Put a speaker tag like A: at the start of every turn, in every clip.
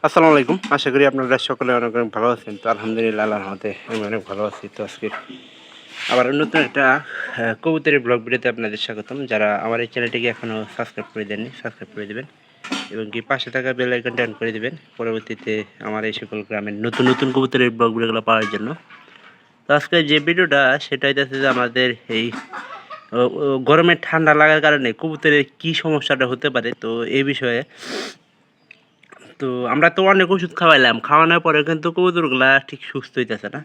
A: আসসালামু আলাইকুম। আশা করি আপনারা সকলে অনেক অনেক ভালো আছেন। তো আলহামদুলিল্লাহ আল্লাহর রহমতে আমি অনেক ভালো আছি। তো আজকে আবার নতুন একটা কবুতরের ব্লগ ভিডিওতে আপনাদের স্বাগতম। যারা আমার এই চ্যানেলটিকে এখনও সাবস্ক্রাইব করে দেননি সাবস্ক্রাইব করে দেবেন এবং কি পাশে থাকা বেল আইকনটা অন করে দেবেন পরবর্তীতে আমার এই সকল গ্রামের নতুন নতুন কবুতরের ব্লগ ভিডিওগুলো পাওয়ার জন্য। তো আজকে যে ভিডিওটা সেটা হইতেছে যে আমাদের এই গরমের ঠান্ডা লাগার কারণে কবুতরের কী সমস্যাটা হতে পারে, তো এই বিষয়ে। তো আমরা তো অনেক ওষুধ খাওয়াইলাম, খাওয়ানোর পরে কিন্তু কবুতরগুলা ঠিক সুস্থ হইতেছে না।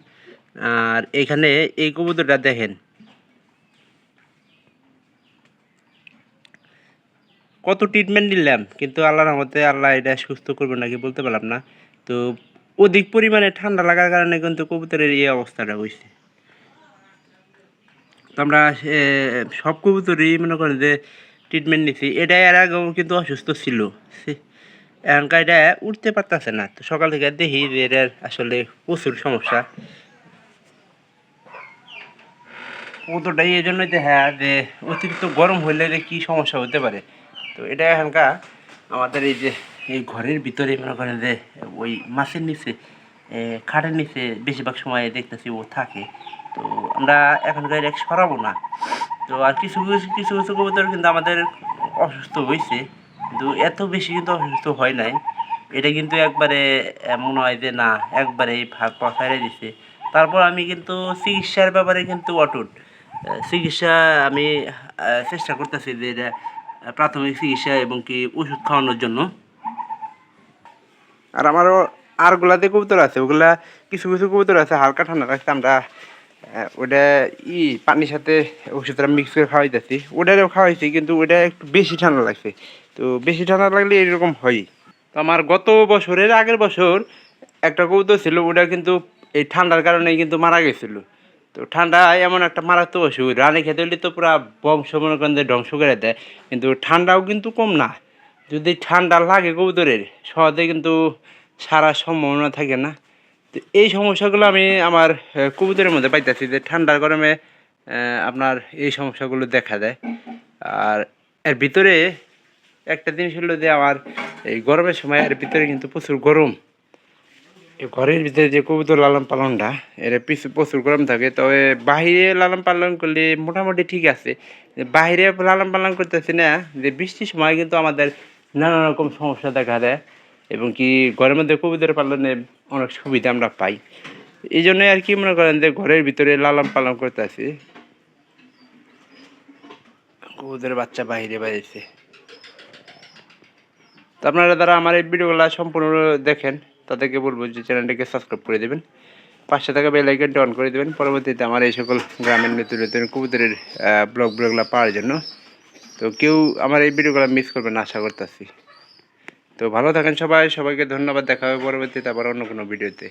A: আর এখানে এই কবুতরটা দেখেন কত ট্রিটমেন্ট নিলাম, কিন্তু আল্লাহর রহমতে আল্লাহ এটা সুস্থ করবে নাকি বলতে পারলাম না। তো অধিক পরিমাণে ঠান্ডা লাগার কারণে কিন্তু কবুতরের এই অবস্থাটা হয়েছে। তো আমরা সব কবুতরই মনে করেন যে ট্রিটমেন্ট নিছি। এটা এর আগেও কিন্তু অসুস্থ ছিল, এখনকার এটা উঠতে পারতেছে না। তো সকাল থেকে দেখি যে এটার আসলে প্রচুর সমস্যা। কতটাই এই জন্যই তো, হ্যাঁ, যে অতিরিক্ত গরম হইলে যে কী সমস্যা হতে পারে। তো এটা এখনকার আমাদের এই যে এই ঘরের ভিতরে মনে করেন যে ওই মাছের নিচে খাটের নিচে বেশিরভাগ সময় দেখতেছি ও থাকে। তো আমরা এখনকার এক সরাবো না। তো আর কিছু কিছু কিছু কিছু কবুতর কিন্তু আমাদের অসুস্থ হয়েছে, কিন্তু এত বেশি কিন্তু অসুস্থ হয় নাই। এটা কিন্তু একবারে মনে হয় যে না, একবারে ভাগ পথারে দিছে। তারপর আমি কিন্তু চিকিৎসার ব্যাপারে কিন্তু অটুট। চিকিৎসা আমি চেষ্টা করতেছি যে এটা প্রাথমিক চিকিৎসা এবং কি ওষুধ খাওয়ানোর জন্য। আর আমারও আরগুলাতে কবুতর আছে, ওগুলা কিছু কিছু কবুতর আছে হালকা ঠান্ডা রাখতে আমরা ওটা পানির সাথে ওষুধটা মিক্স করে খাওয়াইতেছি। ওটারও খাওয়াইছি, কিন্তু ওটা একটু বেশি ঠান্ডা লাগছে। তো বেশি ঠান্ডা লাগলে এরকম হয়। তো আমার গত বছরের আগের বছর একটা কবুতর ছিল, ওটা কিন্তু এই ঠান্ডার কারণে কিন্তু মারা গেছিল। তো ঠান্ডা এমন একটা মারাত্মক ওষুধ, রানী খেতে হলে তো পুরা বংশ মনে করেন যে ধ্বংস করে দেয়। কিন্তু ঠান্ডাও কিন্তু কম না, যদি ঠান্ডা লাগে কবুতরের সহজে কিন্তু সারার সম্ভাবনা থাকে না। তো এই সমস্যাগুলো আমি আমার কবুতরের মধ্যে পাইতেছি যে ঠান্ডার গরমে আপনার এই সমস্যাগুলো দেখা দেয়। আর এর ভিতরে একটা জিনিস হলো যে আমার এই গরমের সময় এর ভিতরে কিন্তু প্রচুর গরম। এই ঘরের ভিতরে যে কবুতর লালন পালনটা, এর পিছু প্রচুর গরম থাকে। তবে বাহিরে লালন পালন করলে মোটামুটি ঠিক আছে। বাহিরে লালন পালন করতেছি না, যে বৃষ্টির সময় কিন্তু আমাদের নানা রকম সমস্যা দেখা দেয় এবং কি ঘরের মধ্যে কবুতর পালনে অনেক সুবিধা আমরা পাই। এই জন্যই আর কি মনে করেন যে ঘরের ভিতরে লালন পালন করতেছি। কবুতরের বাচ্চা বাহিরে বাইরেছে। তো আপনারা যারা আমার এই ভিডিওগুলো সম্পূর্ণ দেখেন তাদেরকে বলবো যে চ্যানেলটিকে সাবস্ক্রাইব করে দেবেন, পাশে থাকা বেল আইকনটা অন করে দেবেন পরবর্তীতে আমার এই সকল গ্রামের নতুন নতুন কবুতরের ব্লগগুলো পাওয়ার জন্য। তো কেউ আমার এই ভিডিওগুলো মিস করবেন আশা করতেছি। তো ভালো থাকেন সবাই, সবাইকে ধন্যবাদ। দেখা হবে পরবর্তীতে আবার অন্য কোনো ভিডিওতে।